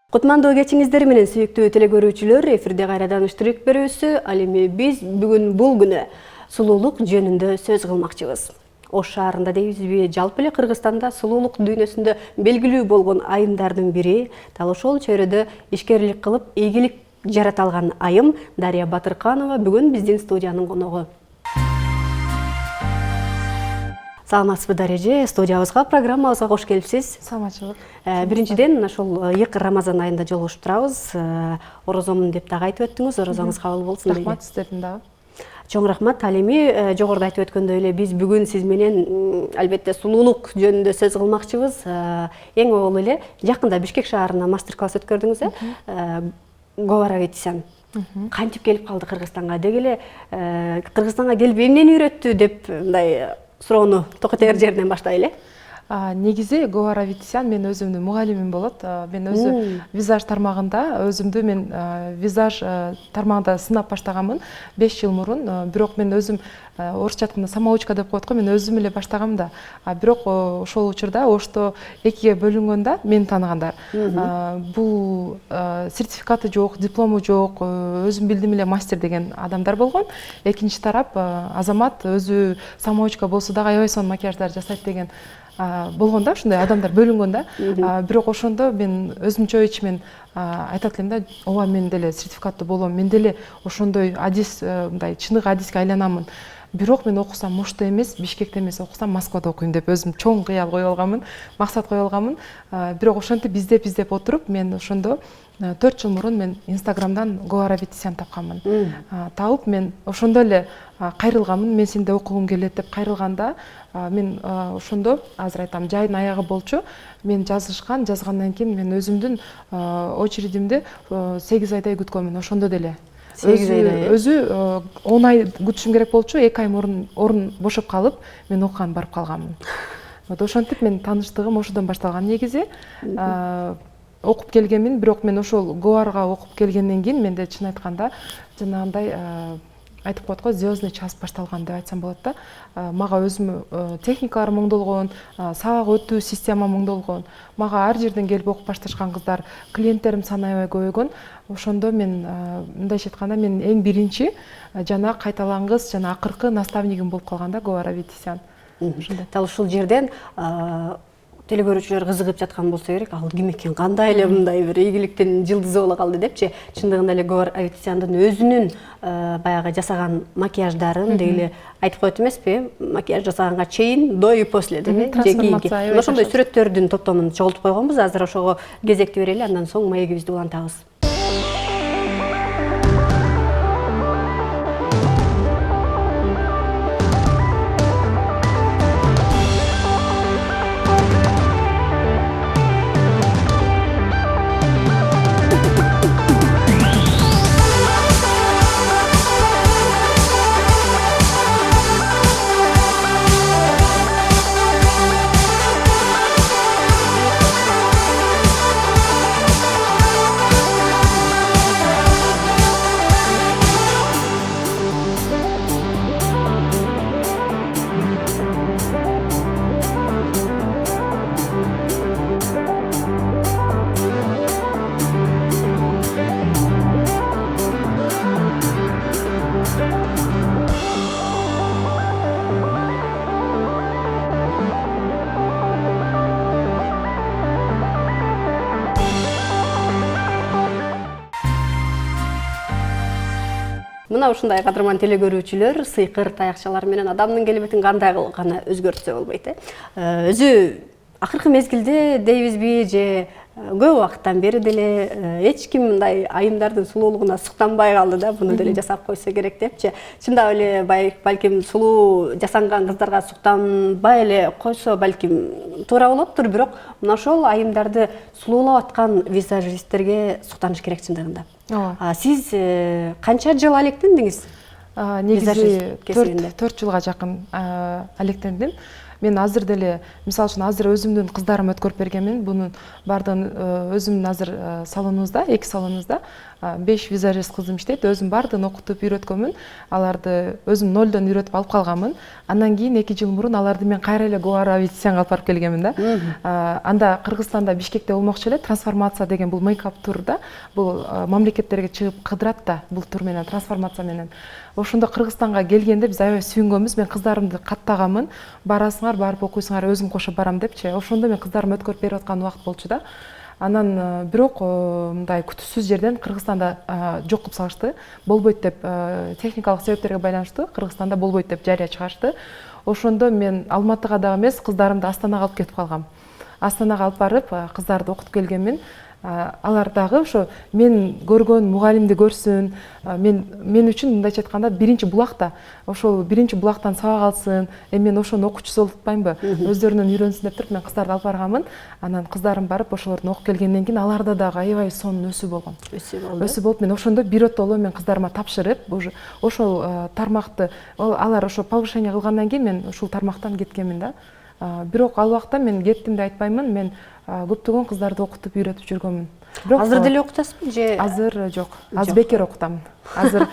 Кутмандуу кечиңиздер менен сүйүктүү телекөрүүчүлөр, эфирде кайрадан Иштирик берүүсү. Ал эми биз бүгүн бул күнү сулуулук жөнүндө сөз кылмакчыбыз. Ош шаарында дейбизби, жалпы эле Кыргызстанда сулуулук дүйнөсүндө белгилүү болгон айымдардын бири. Дал ошол чөйрөдө ишкерлик кылып, ийгилик жарата алган айым Дарья Батырканова бүгүн биздин студиянын коногу. Саламатсызбы, Дарья, студиябызга, программабызга кош келипсиз. Саламатчылык. Биринчиден, ошол ыйык Рамазан айында жолугушуп турабыз. Орозомун деп дагы айтып өттүңүз, орозоңуз кабыл болсун. Рахмат сиздердин дагы. Чоң рахмат. Ал эми жогоруда айтып өткөндөй эле биз бүгүн сиз менен албетте сулуулук жөнүндө сөз кылмакчыбыз. Эң огул эле жакында Бишкек шаарына мастер-класс өткөрдүңүз, Говора Ветисян. Кантип келип калды Кыргызстанга? Деги эле Кыргызстанга келип эмнени үйрөттү деп мындай суроону токотер жеринен баштайлы. Негизи Говора Ветисян мен өзүмдүн мугалимим болот. Мен өзү визаж тармагында мен визаж тармагында сынап баштаганмын 5 жыл мурун. Бирок мен өзүм орусча айтканда самоучка деп коет го, мен өзүм эле баштагам да. Бирок ошол учурда Ошто экиге бөлүнгөндө мени тааныгандар. Бул сертификаты жок, диплому жок, өзүм билдим эле мастер деген адамдар болгон. Экинчи тарап азамат өзү самоучка болсо дагы аябай сонун макияждар жасайт деген болгондо, ушундай адамдар бөлүнгөн да. Бирок ошондо мен өзүмчө ичимен айтат элем да, ооба мен деле сертификаттуу болом, мен деле ошондой адис, мындай чыныгы адиске айланамын. Бирок мен окусам Ошто эмес, Бишкекте эмес, окусам Москвада окуйм деп өзүм чоң кыял коюп алганмын, максат коюп алганмын. Бирок ошентип издеп отуруп, мен ошондо 4 жыл мурун мен Инстаграмдан Говора Ветисян тапканмын. Табып мен ошондо эле кайрылганмын, мен сенде окугум келет деп кайрылганда, мен ошондо азыр айтам, жайдын аягы болчу. Мен жазгандан кийин мен өзүмдүн очередимди 8 айдай күткөнмүн, ошондо деле. 8 айдай. Өзү 10 ай күтүшүм керек болчу, 2 ай мурун орун бошоп калып, мен окуган барып калганмын. Ошентип мен тааныштыгым ошодон башталган негизи. Окуп келгенмин, бирок мен ошол Говорга окуп келгенден кийин менде чын айтканда жанагындай айтып коет го, звездный час башталган деп айтсам болот да. Мага өзүм техникалар моңдолгон, сабак өтүү система моңдолгон. Мага ар жерден келип окуп башташкан кыздар, клиенттерим саны аябай көбөйгөн. Ошондо мен мындайча айтканда мен эң биринчи жана кайталангыс жана акыркы наставнигим болуп калган да, Говора Ветисян. Дал ушул жерден телекөрүүчүлөр кызыгып жаткан болсо керек, ал ким экен, кандай эле мындай бир ийгиликтин жылдызы боло калды депчи. Чындыгында эле Говора Ветисяндын өзүнүн баягы жасаган макияждарын деги эле айтып коет эмеспи, макияж жасаганга чейин, до и после деби, трансформация. Ошондой сүрөттөрдүн топтомун чогултуп койгонбуз. Азыр ошого кезекти берели, андан соң маегибизди улантабыз. Мына ушундай кадырман телекөрүүчүлөр сыйкыр таякчалар менен адамдын келбетин кандай гана өзгөртсө болбойт. Өзү акыркы мезгилде дейбизби же көп убакыттан бери деле эч ким мындай айымдардын сулуулугуна суктанбай калды да, буну деле жасап койсо керек депчи. Чындап эле балким сулуу жасанган кыздарга суктанбай эле койсо балким туура болоптур, бирок мына ошол айымдарды сулуулап аткан визажисттерге суктаныш керек чындыгында. Сиз канча жыл алектендиңиз? Негизи 4 жылга жакын алектендим. Мен азыр деле, мисалы үчүн азыр өзүмдүн кыздарым өткөрүп бергенмин. Бунун бардыгын өзүмдүн азыр салонубузда, 2 салонубузда 5 визажист кызым иштейт, өзүм баардыгын окутуп үйрөткөнмүн, аларды өзүм нолдон үйрөтүп алып калганмын. Андан кийин 2 жыл мурун аларды мен кайра эле Гоара Аветисянга алып барып келгенмин да. Анда Кыргызстанда Бишкекте болмокчу эле трансформация деген бул мейкап тур да, бул мамлекеттерге чыгып кыдырат да бул тур менен, трансформация менен. Ошондо Кыргызстанга келгенде биз аябай сүйүнгөнбүз. Мен кыздарымды каттаганмын, барасыңар, барып окуйсуңар, өзүм кошо барам депчи. Ошондо мен кыздарым өткөрүп берип аткан убакыт болчу да. Анан бирок мындай күтүүсүз жерден Кыргызстанда жок кылып салышты. Болбойт деп, техникалык себептерге байланыштуу Кыргызстанда болбойт деп жарыя чыгарышты. Ошондо мен Алматыга дагы эмес, кыздарымды Астанага алып кетип калгам. Астанага алып барып, кыздарды окутуп келгенмин. Алар дагы ошо мен көргөн мугалимди көрсүн, мен үчүн мындайча айтканда биринчи булакта, ошол биринчи булактан сабак алсын, мен ошонун окуучусу болуп атпаймынбы, өздөрүнөн үйрөнсүн деп туруп мен кыздарды алып барганмын. Анан кыздарым барып ошолордун окуп келгенден кийин аларда дагы аябай сонун өсүү болгон. Өсүү болуп, мен ошондо биротоло мен кыздарыма тапшырып, ошол тармакты, алар ошо повышение кылгандан кийин мен ушул тармактан кеткенмин да. Бирок ал убакта мен кеттим деп айтпаймын, мен көптөгөн кыздарды окутуп үйрөтүп жүргөнмүн. Азыр деле окутасызбы же? Азыр жок. Азыр бекер окутам. Азыр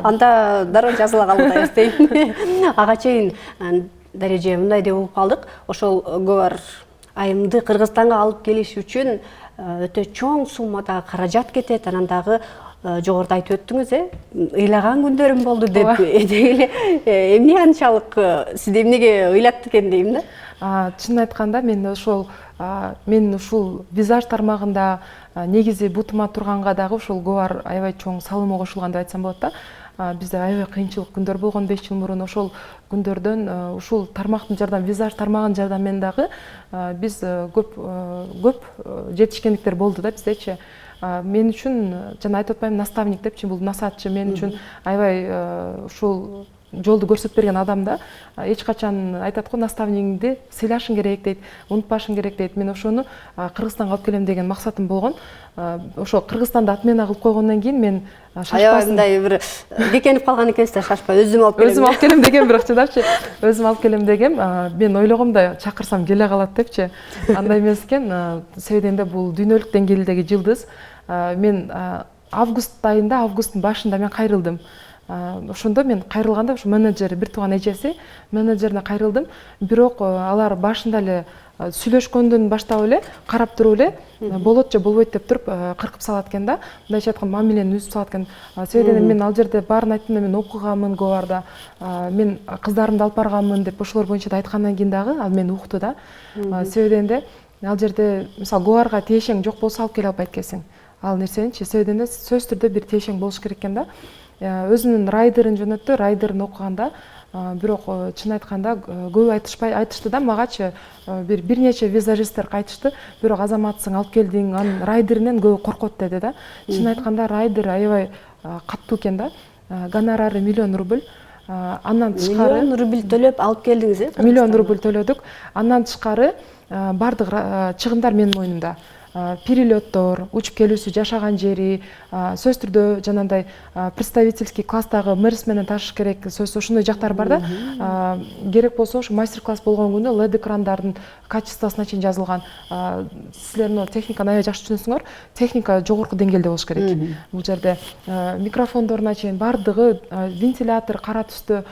анда дароо жазыла калбайбыз дейм. Ага чейин дареже мындай деп угуп калдык. Ошол Гоар айымды Кыргызстанга алып келиш үчүн өтө чоң суммада каражат кетет. Анан дагы жогоруда айтып өттүңүз, ыйлаган күндөрүм болду деп. Деги эле эмне анчалык сизди эмнеге ыйлаттı экен дейм да. Чын айтканда мен ушул визаж тармагында негизи бутума турганга дагы ушул Гоар аябай чоң салымы кошулган деп айтсам болот да. Бизде аябай кыйынчылык күндөр болгон 5 жыл мурун. Ошол күндөрдөн ушул тармактын жардамы, визаж тармагынын жардамы менен дагы биз көп жетишкендиктер болду да биздечи. Мен үчүн жана айтып атпаймынбы наставник депчи, бул насаатчы мен үчүн аябай ушул жолду көрсөтүп берген адам да. Эч качан айтат го, наставнигиңди сыйлашың керек дейт, унутпашың керек дейт. Мен ошону Кыргызстанга алып келем деген максатым болгон. Ошо Кыргызстанды отмена кылып койгондон кийин мен шашпасын. Аябай мындай бир бекенип калган экенсиз, шашпай өзүм алып келем. Өзүм алып келем деген, бирок чыдапчы. Өзүм алып келем дегем, мен ойлогом да чакырсам келе калат депчи. Андай эмес экен. Себебинде бул дүйнөлүк деңгээлдеги жылдыз. Мен август айында, августтун башында мен кайрылдым. Ошондо мен кайрылганда ушу менеджер, бир тууган эжеси, менеджерине кайрылдым. Бирок алар башында эле сүйлөшкөндөн баштап эле карап туруп эле болот же болбойт деп туруп кыркып салат экен да. Мындайча айтканда мамилени үзүп салат экен. Себебинде мен ал жерде баарын айттым да, мен окуганмын Гоарда, мен кыздарымды алып барганмын деп ошолор боюнча да айткандан кийин дагы ал мени укту да. Себебинде ал жерде мисалы Гоарга тиешең жок болсо алып келе албайт экенсиң. Ал нерсеничи, себебинде сөзсүз түрдө бир тиешең болуш керек экен да. Өзүнүн райдерин жөнөттү, райдерин окуганда, бирок чын айтканда көп айтышты да магачы, бир нече визажисттер айтышты, бирок азаматсың, алып келдиң, анын райдеринен көбү коркот деди да. Чын айтканда райдер аябай каттуу экен да. Гонорары 1 000 000 рубль. Андан тышкары 1 000 000 рубль төлөп алып келдиңиз, 1 000 000 рубль төлөдүк. Андан тышкары бардык чыгымдар менин мойнумда. Перелеттор, учуп келүүсү, жашаган жери, сөз түрдө жанагындай представительский класстагы мэрс менен ташыш керек, сөз ошондой жактар бар да. Керек болсо ошо мастер-класс болгон күнү LED экрандардын качествосуна чейин жазылган. Силер техниканы аябай жакшы түшүнөсүңөр, техника жогорку деңгээлде болуш керек. Бул жерде микрофондоруна чейин бардыгы, вентилятор, кара түстө,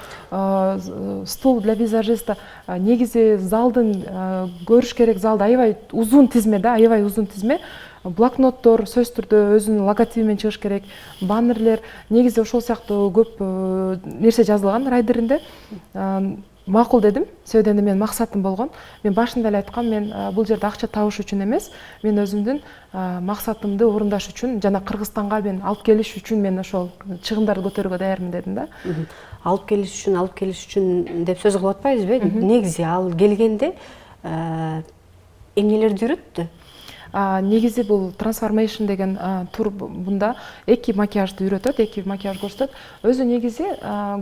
стул для визажиста, негизи залдын көрүш керек, залда аябай узун тизме да, аябай узун тизме, блокноттор сөз түрдө өзүнүн логотиби менен чыгыш керек, баннерлер, негизи ошол сыяктуу көп нерсе жазылган райдеринде. Макул дедим, себебинде менин максатым болгон. Мен башында эле айткам, мен бул жерде акча табыш үчүн эмес, мен өзүмдүн максатымды орундаш үчүн жана Кыргызстанга мен алып келиш үчүн мен ошол чыгымдарды көтөрүүгө даярмын дедим да. Алып келиш үчүн деп сөз кылып атпайбызбы? Негизи ал келгенде эмнелерди үйрөттү? Негизи бул трансформation деген тур, бунда 2 макияжды үйрөтөт, 2 макияж көрсөтөт. Өзү негизи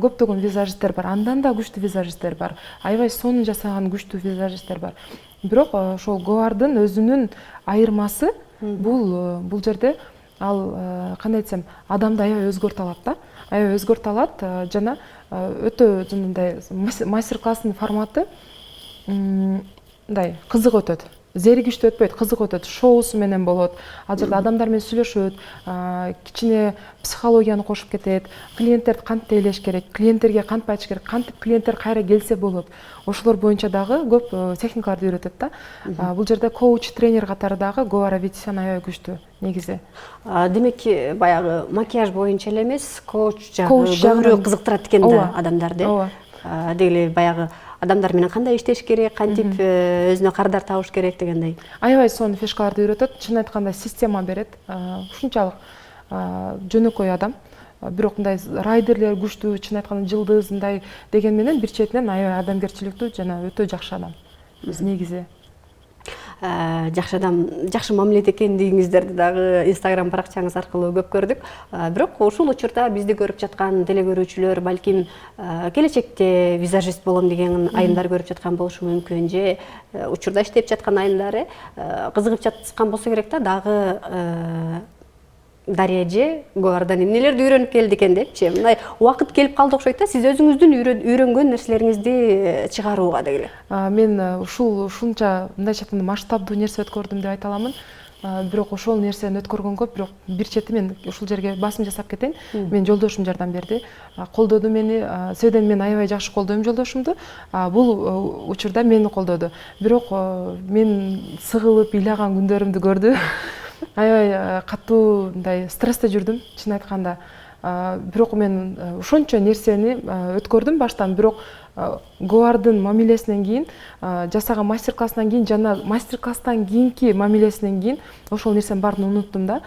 көптөгөн визажисттер бар, андан да күчтүү визажисттер бар, аябай сонун жасаган күчтүү визажисттер бар. Бирок ошол Гоардын өзүнүн айырмасы бул жерде ал кандай десем, адамды аябай өзгөртө алат да. Аябай өзгөртө алат жана өтө жанагындай мастер-класстын форматы мындай кызык өтөт. зеригиштүү өтпөйт, кызык өтөт, шоусу менен болот. Ал жерде адамдар менен сүйлөшөт, кичине психологияны кошуп кетет, клиенттерди кантип ээлеш керек, клиенттерге кантип айтыш керек, кантип клиенттер кайра келсе болот. Ошолор боюнча дагы көп техникаларды үйрөтөт да. Бул жерде коуч, тренер катары дагы Гоара Ветисян аябай күчтүү негизи. Демек баягы макияж боюнча эле эмес, коуч жагы көбүрөөк кызыктырат экен да адамдарды. Деги баягы адамдар менен кандай иштеш керек, кантип өзүнө кардар табыш керек дегендей. Аябай сонун фишкаларды үйрөтөт. Чын айтканда система берет. Ушунчалык жөнөкөй адам. Бирок мындай райдерлер күчтүү, чын айтканда жылдыз мындай деген менен бир четинен аябай адамгерчиликтүү жана өтө жакшы адам. Биз негизи жакшы адам, жакшы мамилет экендигиңиздерди дагы Instagram баракчаңыз аркылуу көп көрдүк. Бирок ушул учурда бизди көрүп жаткан телекөрүүчүлөр балким келечекте визажист болом деген айымдар көрүп жаткан болушу мүмкүн, же учурда иштеп жаткан айымдары кызыгып жаткан болсо керек да, дагы Дарья же Гоардан эмнелерди үйрөнүп келди экен депчи. Мындай убакыт келип калды окшойт да, сиз өзүңүздүн үйрөнгөн нерселериңизди чыгарууга дегиле. Мен ушунча мындайча айтканда масштабдуу нерсе өткөрдүм деп айта аламын. Бирок ошол нерсени өткөргөнгө бирок бир чети мен ушул жерге басым жасап кетейин. Мен жолдошум жардам берди. Колдоду мени. Сөйдөн мен аябай жакшы колдойм жолдошумду. Бул учурда мени колдоду. Бирок мен сыгылып ыйлаган күндөрүмдү көрдү. Аябай катуу мындай стрессте жүрдүм, чын айтканда. Бирок мен ошончо нерсени өткөрдүм баштан, бирок Гоардын мамилесинен кийин, жасаган мастер-классынан кийин жана мастер-класстан кийинки мамилесинен кийин ошол нерсенин баарын унуттум да.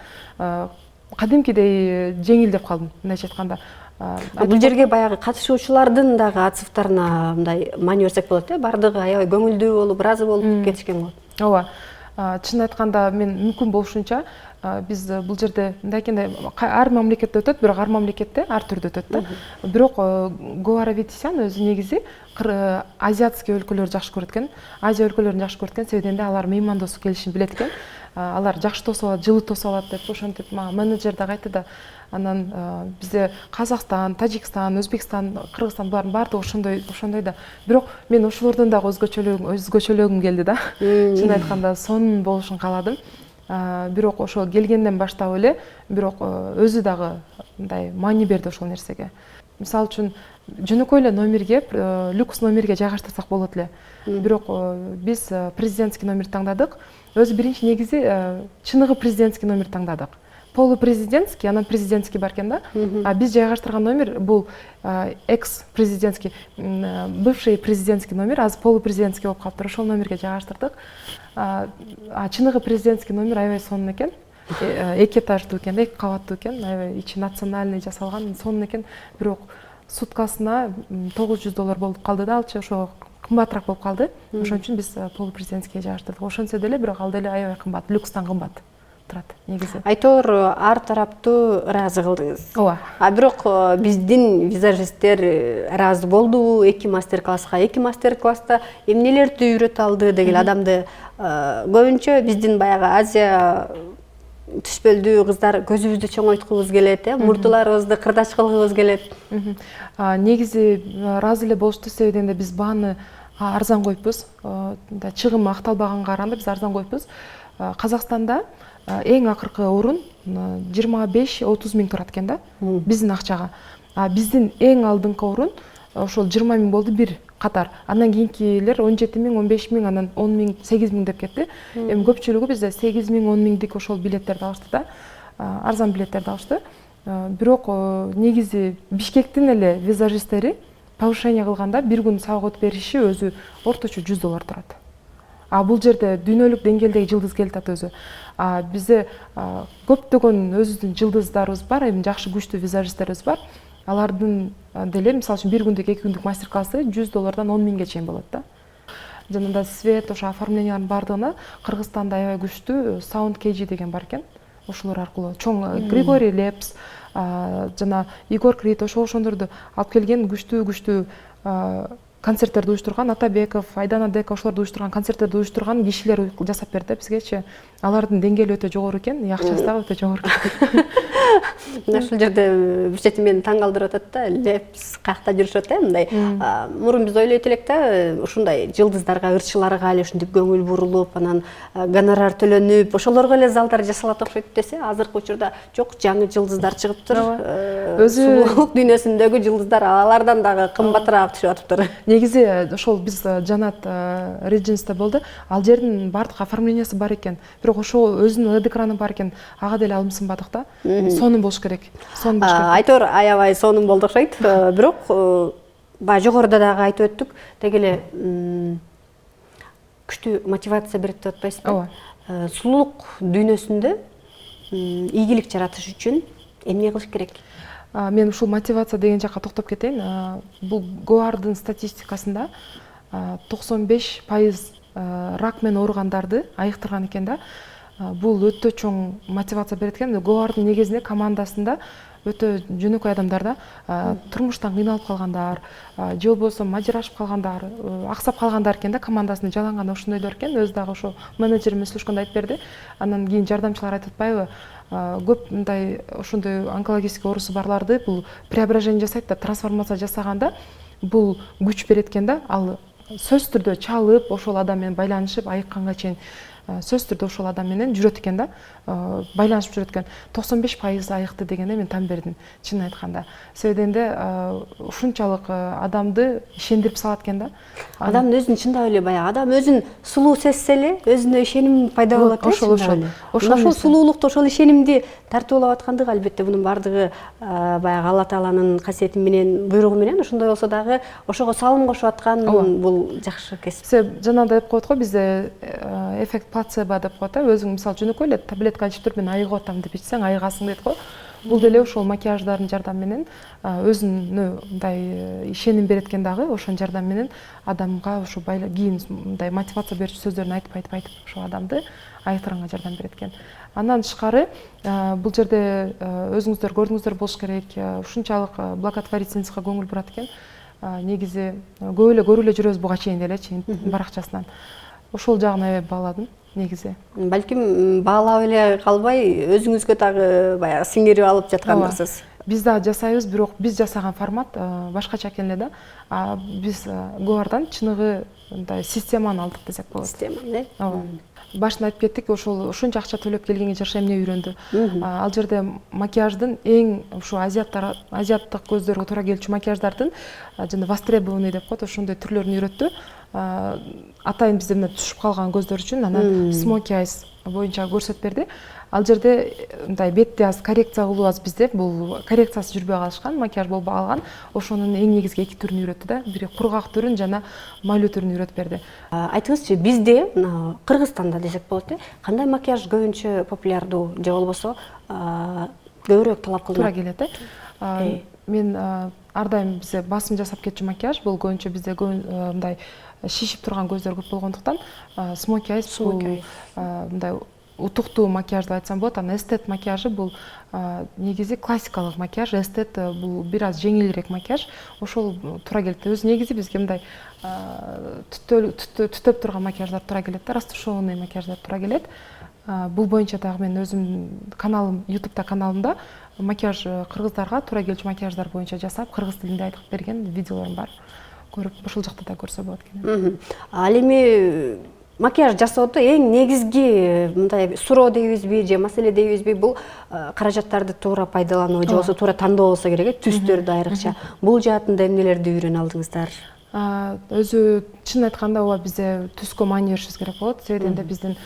Кадимкидей жеңилдеп калдым, мындайча айтканда. Бул жерге баягы катышуучулардын дагы атсыптарына мындай маани берсек болот да, бардыгы аябай көңүлдүү болуп, ыраазы болуп кетишкен болот. Ооба. Чын айтканда мен мүмкүн болушунча биз бул жерде мындай экенде ар мамлекетте өтөт, бирок ар мамлекетте ар түрдө өтөт да. Бирок Гоара Ветисян өзү негизи азиатский өлкөлөрдү жакшы көрөт экен. Азия өлкөлөрүн жакшы көрөт экен, себебинде алар меймандосуп келишин билет экен. Алар жакшы тосуп алат, жылы тосуп алат деп ошентип мага менеджер дагы айтты да. Анан бизде Казакстан, Тажикстан, Өзбекстан, Кыргызстан булардын баардыгы ошондой да. Бирок мен ошолордон дагы өзгөчөлөгүм келди да. Чын айтканда сонун болушун кааладым. Бирок ошол келгенден баштап эле бирок өзү дагы мындай маани берди ошол нерсеге. Мисалы үчүн жөнөкөй эле номерге, люкс номерге жайгаштырсак болот эле. Бирок биз президентский номер таңдадык. Өзү биринчи негизи чыныгы президентский номер таңдадык. Полупрезидентский, анан президентский бар экен да. Биз жайгаштырган номер бул экс-президентский, бывший президентский номер, азыр полупрезидентский болуп калыптыр. Ошол номерге жайгаштырдык. Чыныгы президентский номер аябай сонун экен. 2 этаждуу экен, 2 кабаттуу экен, аябай ичи национальный жасалган, сонун экен. Бирок суткасына $900 болуп калды да, алчы ошо кымбатыраак болуп калды. Ошон үчүн биз полупрезидентскийге жайгаштырдык. Ошентсе деле бирок ал деле аябай кымбат, люкстан кымбат турат негизи. Айтор ар тараптуу ыраазы кылдыңыз. Ооба. Бирок биздин визажисттер ыраазы болдубу? 2 мастер-класска, 2 мастер-класста эмнелерди үйрөтө алды деген адамды көбүнчө биздин баягы Азия түшпөлдүү кыздар көзүбүздү чоңойткубуз келет, мурдуларыбызды кырдач кылгыбыз келет. Негизи ыраазы эле болушту, себебинде биз бааны арзан коюппуз. Чыгым акталбаганга караганда биз арзан коюппуз. Казакстанда эң акыркы орун 25-30 миң турат экен да, биздин акчага. Биздин эң алдыңкы орун ошол 20 миң болду бир катар. Андан кийинкилер 17 миң, 15 миң, анан 10 миң, 8 миң деп кетти. Эми көпчүлүгү бизде 8 миң, 10 миңдик ошол билеттерди алышты да. Арзан билеттерди алышты. Бирок негизи Бишкектин эле визажисттери повышение кылганда бир күн сабак бериши өзү орточо $100 турат. Бул жерде дүйнөлүк деңгээлдеги жылдыз келип атат өзү. Бизде көптөгөн өзүбүздүн жылдыздарыбыз бар, эми жакшы күчтүү визажисттерибиз бар. Алардын деле мисалы үчүн бир күндүк, 2 күндүк мастер-классы $100 10 миңге чейин болот да. Жанагындай свет, ошо оформлениянын бардыгына Кыргызстанда аябай күчтүү Sound KG деген бар экен. Ошолор аркылуу чоң Григорий Лепс, жана Егор Крид ошондорду алып келген күчтүү концерттерди уюштурган Атабеков, Айдана Дека ошолорду уюштурган концерттерди уюштурган кишилер жасап берди бизгечи. Алардын деңгээли өтө жогору экен, акчасы дагы өтө жогору экен. Мына ушул жерде бир чети мени таң калтырып атат да, лепс каякта жүрүшөт мындай. Мурун биз ойлойт элек да, ушундай жылдыздарга, ырчыларга эле ушинтип көңүл бурулуп, анан гонорар төлөнүп, ошолорго эле залдар жасалат окшойт десе, азыркы учурда жок, жаңы жылдыздар чыгыптыр. Сулуулук дүйнөсүндөгү жылдыздар алардан дагы кымбатыраак түшүп атыптыр. Негизи ошол биз Жанат Regence'да болду. Ал жердин бардык оформлениясы бар экен. Бирок ошол өзүнүн LED экраны бар экен. Ага деле алымсынбадык да. Сонун болуш керек. Сонун болуш керек. Айтор аябай сонун болду окшойт. Бирок баягы жогоруда дагы айтып өттүк. Деги эле күчтүү мотивация берет деп атпайсызбы? Ооба. Сулуулук дүйнөсүндө ийгилик жаратыш үчүн эмне кылыш керек? Мен ушул мотивация деген жакка токтоп кетейин. Бул ГОАРдын статистикасында 95% рак менен ооругандарды айыктырган экен да. Бул өтө чоң мотивация берет экен. ГОАРдын негизинде командасында өтө жөнөкөй адамдар да, турмуштан кыйналып калгандар, же болбосо мажырашып калгандар, аксап калгандар экен да, командасында жаланганда ошондойлор экен. Өзү дагы ошо менеджеримен сүйлөшкөндө айтып берди. Анан кийин жардамчылар айтып атпайбы? Көп мындай ошондой онкологический оорусу барларды бул преображение жасайт да, трансформация жасаганда бул күч берет экен да. Ал сөзсүз түрдө чалып, ошол адам менен байланышып, айыкканга чейин сөзсүз түрдө ошол адам менен жүрөт экен да, байланышып жүрөт экен. 95% айыкты дегенде мен таң бердим, чынын айтканда. Себебинде ушунчалык адамды ишендирип салат экен да. Адамдын өзүн чындап эле баягы адам өзүн сулуу сезсе эле өзүнө ишеним пайда болот. Ошол сулуулукту, ошол ишенимди тартуулап аткандыгы албетте бунун бардыгы баягы Алла Тааланын касиети менен, буйругу менен. Ошондой болсо дагы ошого салым кошуп аткан бул жакшы кесип. Себеп жанагындай деп коет го, бизде эффект плацебо деп коет. Өзүң мисалы жөнөкөй эле таблетка ичип туруп мен айыгып атам деп ичсең айыгасың дейт го. Бул деле ошол макияждардын жардамы менен өзүнө мындай ишеним берет экен дагы. Ошонун жардамы менен адамга ошо кийин мындай мотивация берүүчү сөздөрүн айтып ошол адамды айыктырганга жардам берет экен. Андан тышкары бул жерде өзүңүздөр көрдүңүздөр болуш керек. Ушунчалык благотворительностьга көңүл бурат экен. Негизи көп эле көрүп эле жүрөбүз буга чейин делечи баракчасынан. Ошол жагын аябай бааладым негизи. Балким баалап эле калбай, өзүңүзгө дагы баягы сиңирип алып жаткандырсыз. Биз дагы жасайбыз, бирок биз жасаган формат башкача экен эле да. Биз ГОАРдан чыныгы мындай системаны алдык десек болот. Системаны, ооба. Башында айтып кеттик, ушунча акча төлөп келгенге жараша эмне үйрөндү. Ал жерде макияждын эң ушу азиаттык көздөргө туура келчү макияждардын жана востребованный деп коет, ошондой түрлөрүн үйрөттү. Атайын бизде мына түшүп калган көздөр үчүн анан smoky eyes боюнча көрсөтүп берди. Ал жерде мындай бетти аз коррекция кылуу аз бизде бул коррекциясы жүрбөй калышкан, макияж болбой калган. Ошонун эң негизги эки түрүн үйрөттү да. Бири кургак түрүн жана майлуу түрүн үйрөтүп берди. Айтыңызчы, бизде Кыргызстанда десек болот, кандай макияж көбүнчө популярдуу же болбосо көбүрөөк талап кылынат? Туура келет. Мен ар дайым бизде басым жасап кетчү макияж бул көбүнчө бизде мындай шишип турган көздөр көп болгондуктан smoky eyes бул мындай утуктуу макияж деп айтсам болот. Анан эстет макияжы бул негизи классикалык макияж, эстет бул бир аз жеңилирээк макияж. Ошол туура келет. Өзү негизи бизге мындай түтөп турган макияждар туура келет да, растушеванный макияждар туура келет. Бул боюнча дагы мен өзүмдүн каналым, YouTube'да каналымда макияж кыргыздарга туура келчү макияждар боюнча жасап, кыргыз тилинде айтып берген видеолорум бар. Көрүп, ошол жакта да көрсө болот экен. Ал эми макияж жасоодо эң негизги мындай суроо дейбизби же маселе дейбизби, бул каражаттарды туура пайдалануу же болбосо туура тандоо болсо керек, түстөрдү айрыкча. Бул жаатында эмнелерди үйрөнө алдыңыздар? Өзү чын айтканда ооба бизде түскө маани беришибиз керек болот. Себебинде биздин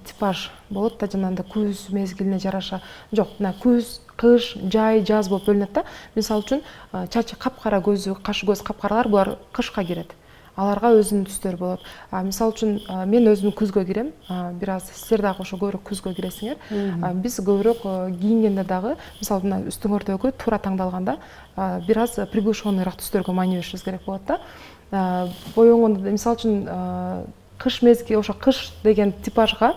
типаж болот да, жанагындай күз мезгилине жараша. Жок, мына күз, кыш, жай, жаз болуп бөлүнөт да. Мисалы үчүн чачы капкара көзү, кашы көз капкаралар булар кышка кирет. Аларга өзүнүн түстөрү болот. Мисалы үчүн мен өзүм күзгө кирем, бир аз силер дагы ошо көбүрөөк күзгө киресиңер. Биз көбүрөөк кийингенде дагы, мисалы мына үстүңөрдөгү туура таңдалганда бир аз приглушенныйраак түстөргө маани беришибиз керек болот да. Боёгондо мисалы үчүн кыш мезгили, ошо кыш деген типажга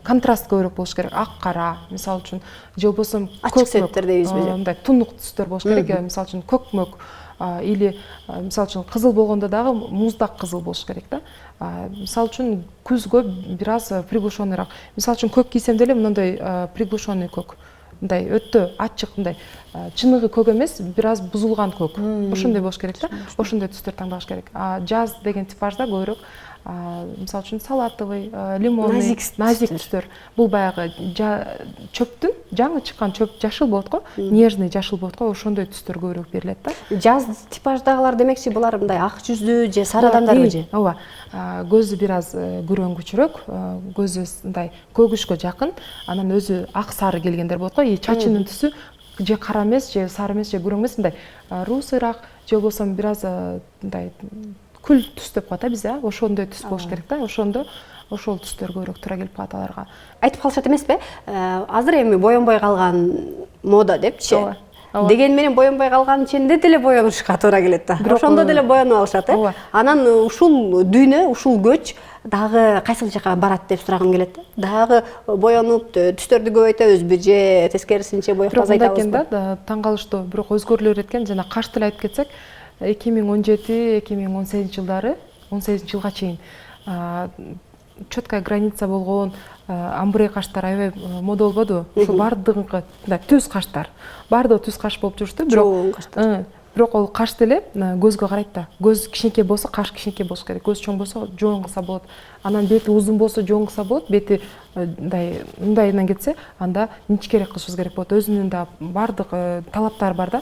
контраст көбүрөөк болуш керек. Ак кара, мисалы үчүн, же болбосо ачык цветтер дейбизби? Мындай тунук түстөр болуш керек. Мисалы үчүн көкмөк, или мисалы үчүн кызыл болгондо дагы муздак кызыл болуш керек да. Мисалы үчүн күзгө бир аз приглушенныйраак. Мисалы үчүн көк кийсем деле мындай приглушенный көк. Мындай өтө ачык, мындай чыныгы көк эмес, бир аз бузулган көк. Ошондой болуш керек да. Ошондой түстөр таңдаш керек. Жаз деген типажда көбүрөөк мисалы үчүн салатовый, лимонный, назик түстөр. Бул баягы чөптүн жаңы чыккан чөп жашыл болот го, нежный жашыл болот го, ошондой түстөр көбүрөөк берилет да. Жаз типаждагылар демекчи, булар мындай ак жүздүү же сары адамдарбы же? Ооба. Көзү бир аз көрөңгүчүрөөк, көзү мындай көгүшкө жакын, анан өзү ак сары келгендер болот го. Чачынын түсү же кара эмес, же сары эмес, же күрөң эмес, мындай русыйраак, же болбосо бир аз мындай күл түс деп коет бизде, ошондой түс болуш керек да. Ошондо ошол түстөр көбүрөөк туура келип калат аларга. Айтып калышат эмеспи? Азыр эми боенбой калган мода депчи. Деген менен боенбой калган ченде деле боенушка туура келет да. Ошондо деле боенуп алышат, Анан ушул дүйнө, ушул көч дагы кайсыл жака барат деп сурагым келет да. Дагы боенуп түстөрдү көбөйтөбүзбү же тескерисинче боекка азайтабызбы? Таң калыштуу, бирок өзгөрүүлөр эткен, жана каш тил айтып кетсек, 2017-2018 жылдары, 18 жылга чейин четкая граница болгон амбре каштар аябай мода болбодубу? Ошо бардыгы түз каштар. Бардыгы түз каш болуп жүрүштү, бирок ол каш деле көзгө карайт да. Көз кичинекей болсо, каш кичинекей болуш керек. Көз чоң болсо, жоон кылса болот. Анан бети узун болсо, жоон кылса болот. Бети мындайынан кетсе, анда ничкерээк кылышыбыз керек болот. Өзүнүн да бардык талаптары бар да.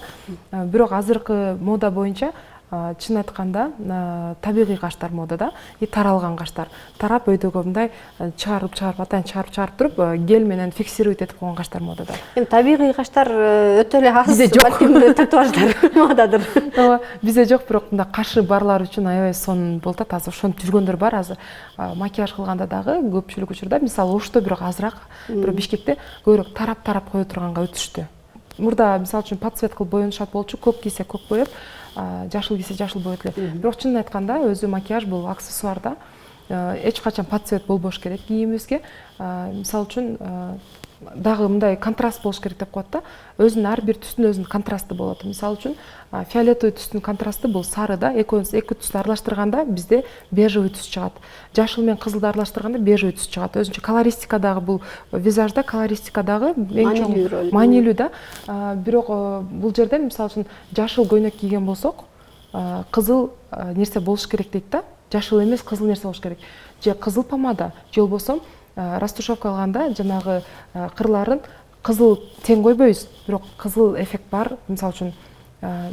Бирок азыркы мода боюнча чын айтканда табигый каштар модада, таралган каштар. Тарап өйдөгө мындай чыгарып атайын чыгарып туруп, гель менен фиксировать этип койгон каштар модада. Эми табигый каштар өтө эле аз, балким татуаждар модадыр. Ооба, бизде жок, бирок мындай кашы барлар үчүн аябай сонун болот да. Азыр ошентип жүргөндөр бар. Азыр макияж кылганда дагы көпчүлүк учурда, мисалы Ошто бирок азыраак, бирок Бишкекте көбүрөөк тарап кое турганга өтүштү. Мурда мисалы үчүн подсвет кылып боенушат болчу, көк кийсе көк боеп, жашыл кийсе жашыл боет эле. Бирок чынын айтканда өзү макияж бул аксессуар да. Эч качан подсвет болбош керек кийимибизге. Мисалы үчүн дагы мындай контраст болуш керек деп коет да. Өзүнүн ар бир түстүн өзүнүн контрасты болот. Мисалы үчүн фиолетовый түстүн контрасты бул сары да. Эки түстү аралаштырганда бизде бежевый түс чыгат. Жашыл менен кызылды аралаштырганда бежевый түс чыгат. Өзүнчө колористикадагы бул визажда, колористикадагы эң чоң маанилүү да. Бирок бул жерде мисалы үчүн жашыл көйнөк кийген болсок, кызыл нерсе болуш керек дейт да. Жашыл эмес, кызыл нерсе болуш керек. Же кызыл помада, же болбосо растушевка алганда жанагы кырларын кызыл тең койбойбуз, бирок кызыл эффект бар. Мисалы үчүн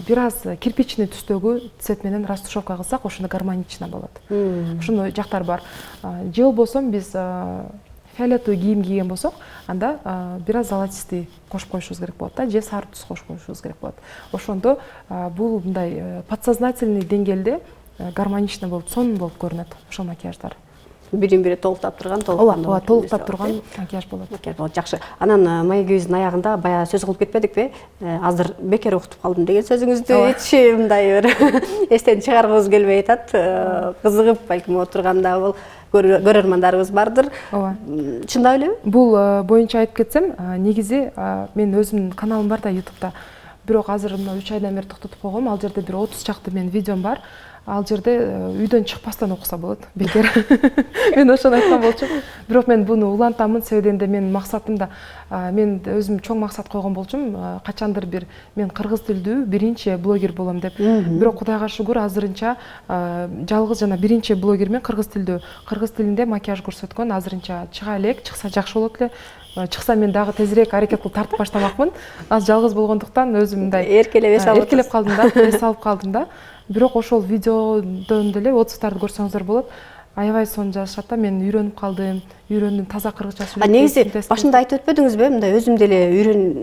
бир аз кирпичный түстөгү цвет менен растушевка кылсак, ошондо гармонично болот. Ошондой жактар бар. Же болбосо биз фиолетовый кийим кийген болсок, анда бир аз золотистый кошуп коюшубуз керек болот да, же сары түс кошуп коюшубуз керек болот. Ошондо бул мындай подсознательный деңгээлде гармонично болуп, сонун болуп көрүнөт ошол макияждар. Бирин бири толуктап турган, толуктап турган макияж болот. Жакшы. Анан маегибиздин аягында баягы сөз кылып кетпедикпи? Азыр бекер уктуп калдым деген сөзүңүздү эч мындай бир эстен чыгаргыбыз келбей атат. Кызыгып балким отурганда бул көрөрмандарыбыз бардыр. Чындап элеби? Бул боюнча айтып кетсем, негизи мен өзүмдүн каналым бар да YouTube'да. Бирок азыр мына 3 айдан бери токтотуп койгом. Ал жерде бир 30 чакты менин видеом бар. Ал жерде үйдөн чыкпастан окуса болот, бекер. Мен ошону айткан болчумун. Бирок мен буну улантамын, себебинде менин максатым да, мен өзүм чоң максат койгон болчумун, качандыр бир мен кыргыз тилдүү биринчи блогер болом деп. Бирок Кудайга шүгүр, азырынча жалгыз жана биринчи блогермен кыргыз тилдүү, кыргыз тилинде макияж көрсөткөн азырынча чыга элек, чыкса жакшы болот эле. Чыкса мен дагы тезирээк аракет кылып тартып баштамакмын. Аз жалгыз болгондуктан өзүм мындай эркелеп калдым да, эс алып калдым да. Бирок ошол видеодон деле отзывдарды көрсөңүздөр болот. Аябай сонун жазышат да, мен үйрөнүп калдым, үйрөндүм, таза кыргызча сүйлөп. Негизи башында айтып өтпөдүңүзбү? Мындай өзүм деле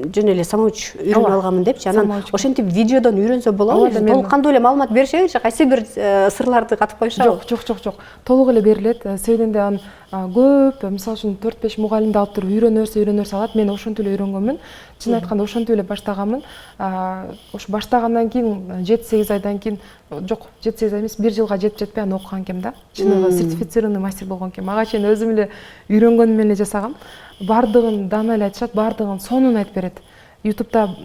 жөн эле самоуч үйрөнүп алганмын депчи. Анан ошентип видеодон үйрөнсө болобу? Толук кандуу эле маалымат беришеңизчи, кайсы бир сырларды катып коюшабы? Жок. Толук эле берилет. Себебинде аны көп, мисалы үчүн 4-5 мугалимди алып туруп үйрөнөрсө алат. Мен ошентип эле үйрөнгөнмүн. Чын айтканда ошентип эле баштаганмын. Ошо баштагандан кийин 7-8 айдан кийин, жок, 7-8 ай эмес, 1 жылга жетпей аны окуган экем да. Чыныгы сертифицированный мастер болгон экем. Ага чейин өзүм эле үйрөнгөнүм менен эле жасагам. Бардыгын дана эле айтышат, бардыгын сонун айтып берет. YouTube'да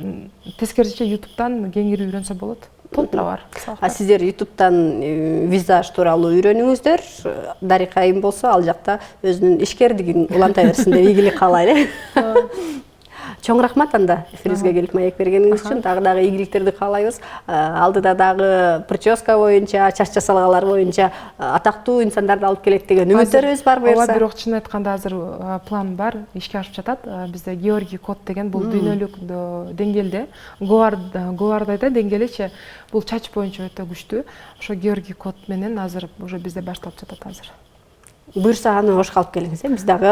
тескерисинче YouTube'дан кеңири үйрөнсө болот. толтура бар. Сиздер ютубтан визаж тууралуу үйрөнүңүздөр. Дарика айым болсо ал жакта өзүнүн ишкердигин уланта берсин деп ийгилик каалайлы. Чоң рахмат анда эфирибизге келип маек бергениңиз үчүн. Дагы ийгиликтерди каалайбыз. Алдыда дагы прическа боюнча, чач жасалгалар боюнча атактуу инсандарды алып келет деген үмүттөрүбүз бар буюрса. Ооба, бирок чын айтканда азыр план бар, ишке ашып жатат. Бизде Георгий код деген бул дүйнөлүк деңгээлде, Говардайда деңгээличи бул чач боюнча өтө күчтүү. Ошо Георгий код менен азыр уже бизде башталып жатат азыр. Буюрса аны Ошко алып келиңиз, биз дагы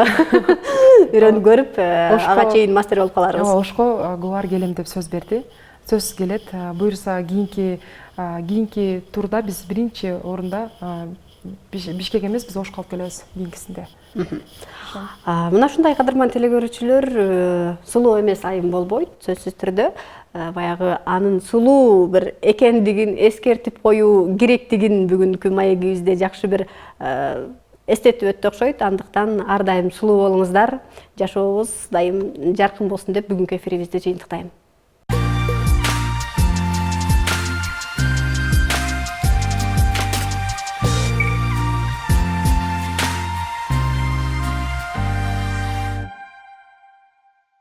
үйрөнүп көрүп, ага чейин мастер болуп каларбыз. Ооба, Ошко Говар келем деп сөз берди. Сөзсүз келет. Буюрса кийинки турда биз биринчи орунда Бишкек эмес, биз Ошко алып келебиз кийинкисинде. Мына ушундай кадырман телегөрүүчүлөр, сулуу эмес айым болбойт, сөзсүз түрдө. Баягы анын сулуу бир экендигин эскертип коюу керектигин бүгүнкү маегибизде жакшы бир эстетип өттү окшойт. Андыктан ар дайым сулуу болуңуздар, жашообуз дайым жаркын болсун деп бүгүнкү эфирибизди жыйынтыктайм.